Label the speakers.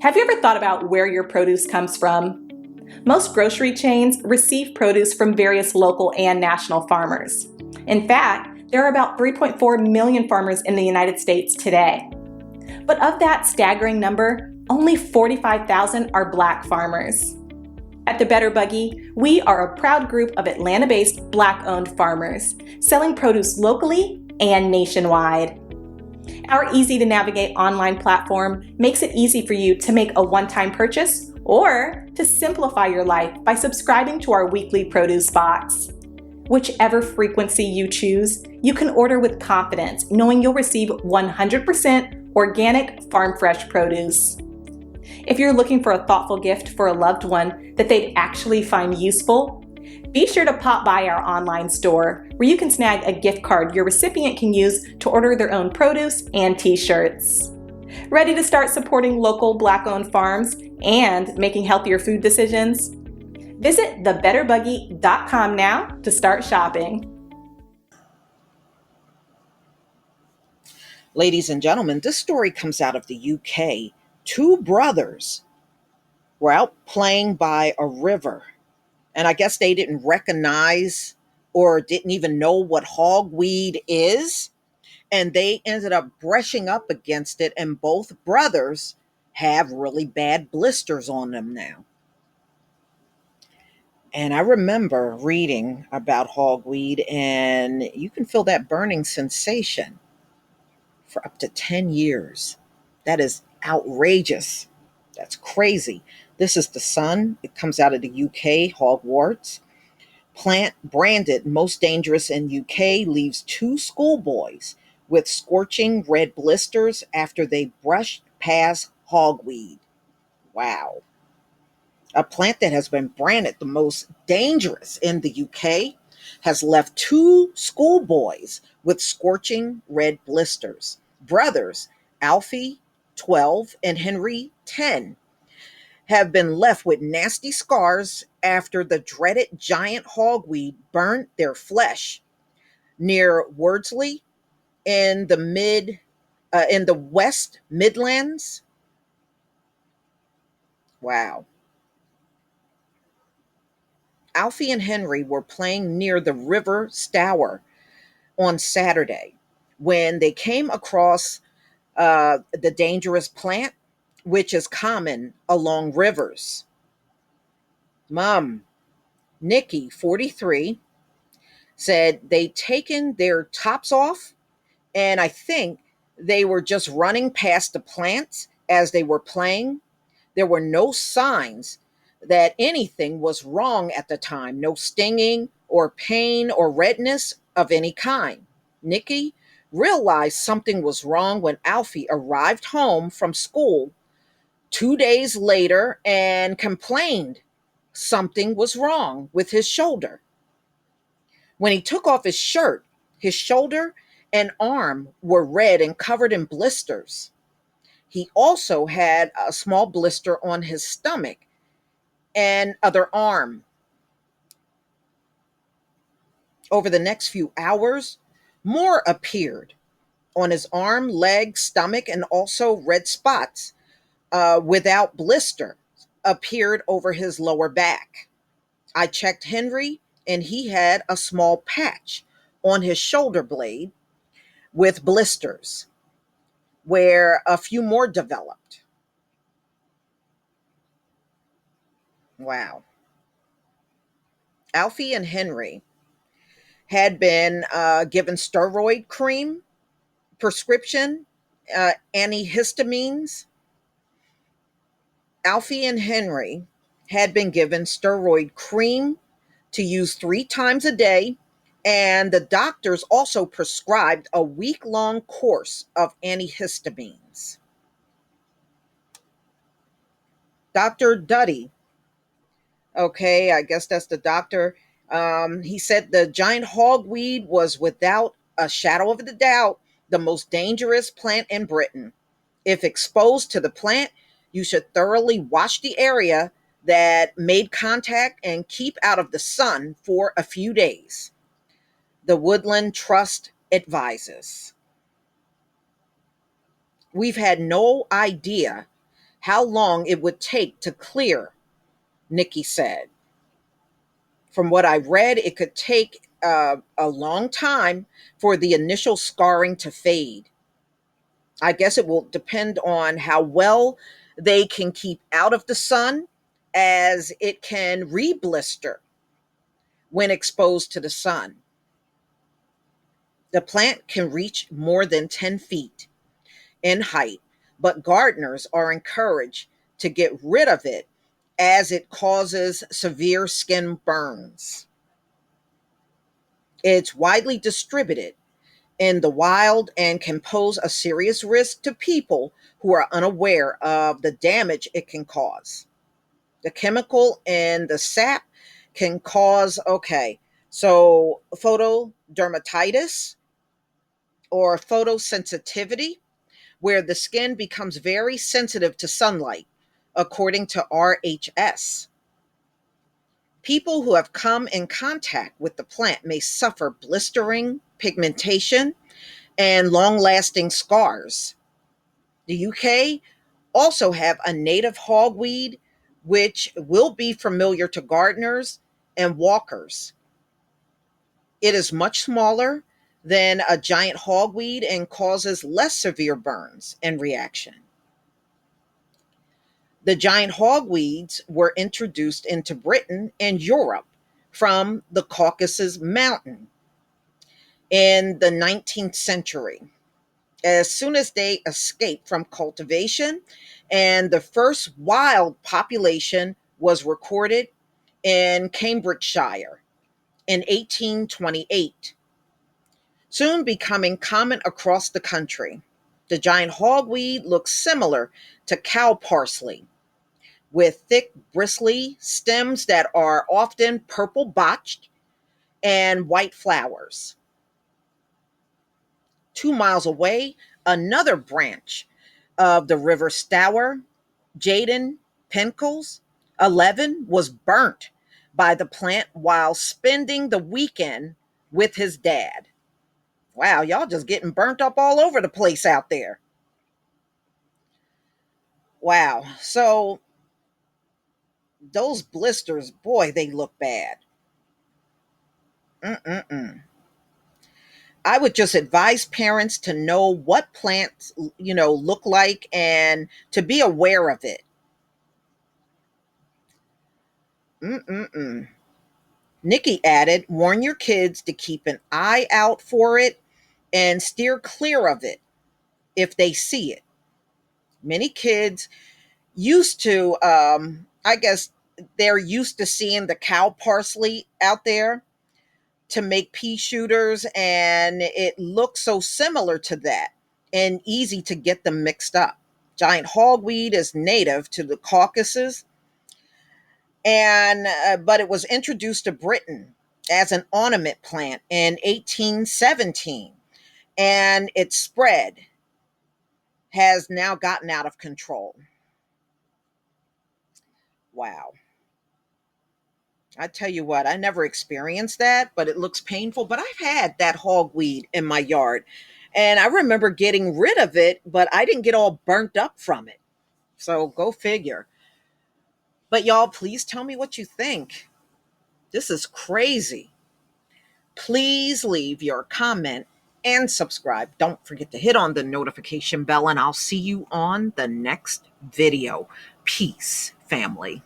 Speaker 1: Have you ever thought about where your produce comes from? Most grocery chains receive produce from various local and national farmers. In fact, there are about 3.4 million farmers in the United States today. But of that staggering number, only 45,000 are Black farmers. At the Better Buggy, we are a proud group of Atlanta-based Black-owned farmers, selling produce locally and nationwide. Our easy-to-navigate online platform makes it easy for you to make a one-time purchase or to simplify your life by subscribing to our weekly produce box. Whichever frequency you choose, you can order with confidence, knowing you'll receive 100% organic farm-fresh produce. If you're looking for a thoughtful gift for a loved one that they'd actually find useful, be sure to pop by our online store where you can snag a gift card your recipient can use to order their own produce and t-shirts. Ready to start supporting local Black-owned farms and making healthier food decisions? Visit thebetterbuggy.com now to start shopping.
Speaker 2: Ladies and gentlemen, this story comes out of the UK. Two brothers were out playing by a river, and I guess they didn't recognize or didn't even know what hogweed is, and they ended up brushing up against it, and both brothers have really bad blisters on them now. And I remember reading about hogweed, and you can feel that burning sensation for up to 10 years. That is outrageous. That's crazy. This is the Sun. It comes out of the UK, Hogwarts. Plant branded most dangerous in UK leaves two schoolboys with scorching red blisters after they brushed past hogweed. Wow. A plant that has been branded the most dangerous in the UK has left two schoolboys with scorching red blisters. Brothers Alfie, 12, and Henry, 10, have been left with nasty scars after the dreaded giant hogweed burnt their flesh near Wordsley in the West Midlands. Wow. Alfie and Henry were playing near the River Stour on Saturday when they came across the dangerous plant, which is common along rivers. Mom, Nikki, 43, said they'd taken their tops off, and I think they were just running past the plants as they were playing. There were no signs that anything was wrong at the time, no stinging or pain or redness of any kind. Nikki realized something was wrong when Alfie arrived home from school 2 days later and complained something was wrong with his shoulder. When he took off his shirt, his shoulder and arm were red and covered in blisters. He also had a small blister on his stomach and other arm. Over the next few hours, more appeared on his arm, leg, stomach, and also red spots without blister appeared over his lower back. I checked Henry, and he had a small patch on his shoulder blade with blisters, where a few more developed. Wow. Alfie and Henry had been given steroid cream, prescription, antihistamines. Alfie and Henry had been given steroid cream to use 3 times a day, and the doctors also prescribed a week-long course of antihistamines. Dr. Duddy, okay, I guess that's the doctor, he said the giant hogweed was without a shadow of a doubt the most dangerous plant in Britain. If exposed to the plant, you should thoroughly wash the area that made contact and keep out of the sun for a few days. The Woodland Trust advises. We've had no idea how long it would take to clear, Nikki said. From what I read, it could take a long time for the initial scarring to fade. I guess it will depend on how well they can keep out of the sun, as it can re-blister when exposed to the sun. The plant can reach more than 10 feet in height, but gardeners are encouraged to get rid of it as it causes severe skin burns. It's widely distributed in the wild and can pose a serious risk to people who are unaware of the damage it can cause. The chemical in the sap can cause, okay, so photodermatitis or photosensitivity, where the skin becomes very sensitive to sunlight, according to RHS. People who have come in contact with the plant may suffer blistering, pigmentation, and long lasting scars. The UK also have a native hogweed, which will be familiar to gardeners and walkers. It is much smaller than a giant hogweed and causes less severe burns and reaction. The giant hogweeds were introduced into Britain and Europe from the Caucasus Mountain in the 19th century. As soon as they escaped from cultivation, and the first wild population was recorded in Cambridgeshire in 1828, soon becoming common across the country. The giant hogweed looks similar to cow parsley, with thick, bristly stems that are often purple botched and white flowers. 2 miles away, another branch of the River Stour, Jaden Pinkles, 11, was burnt by the plant while spending the weekend with his dad. Wow, y'all just getting burnt up all over the place out there. Wow. So those blisters, boy, they look bad. Mm-mm-mm. I would just advise parents to know what plants, look like and to be aware of it. Mm-mm-mm. Nikki added, warn your kids to keep an eye out for it and steer clear of it if they see it. Many kids used to, I guess, they're used to seeing the cow parsley out there to make pea shooters, and it looks so similar to that and easy to get them mixed up. Giant hogweed is native to the Caucasus, and but it was introduced to Britain as an ornament plant in 1817, and its spread has now gotten out of control. Wow. I tell you what, I never experienced that, but it looks painful. But I've had that hogweed in my yard, and I remember getting rid of it, but I didn't get all burnt up from it. So go figure. But y'all, please tell me what you think. This is crazy. Please leave your comment and subscribe. Don't forget to hit on the notification bell, and I'll see you on the next video. Peace, family.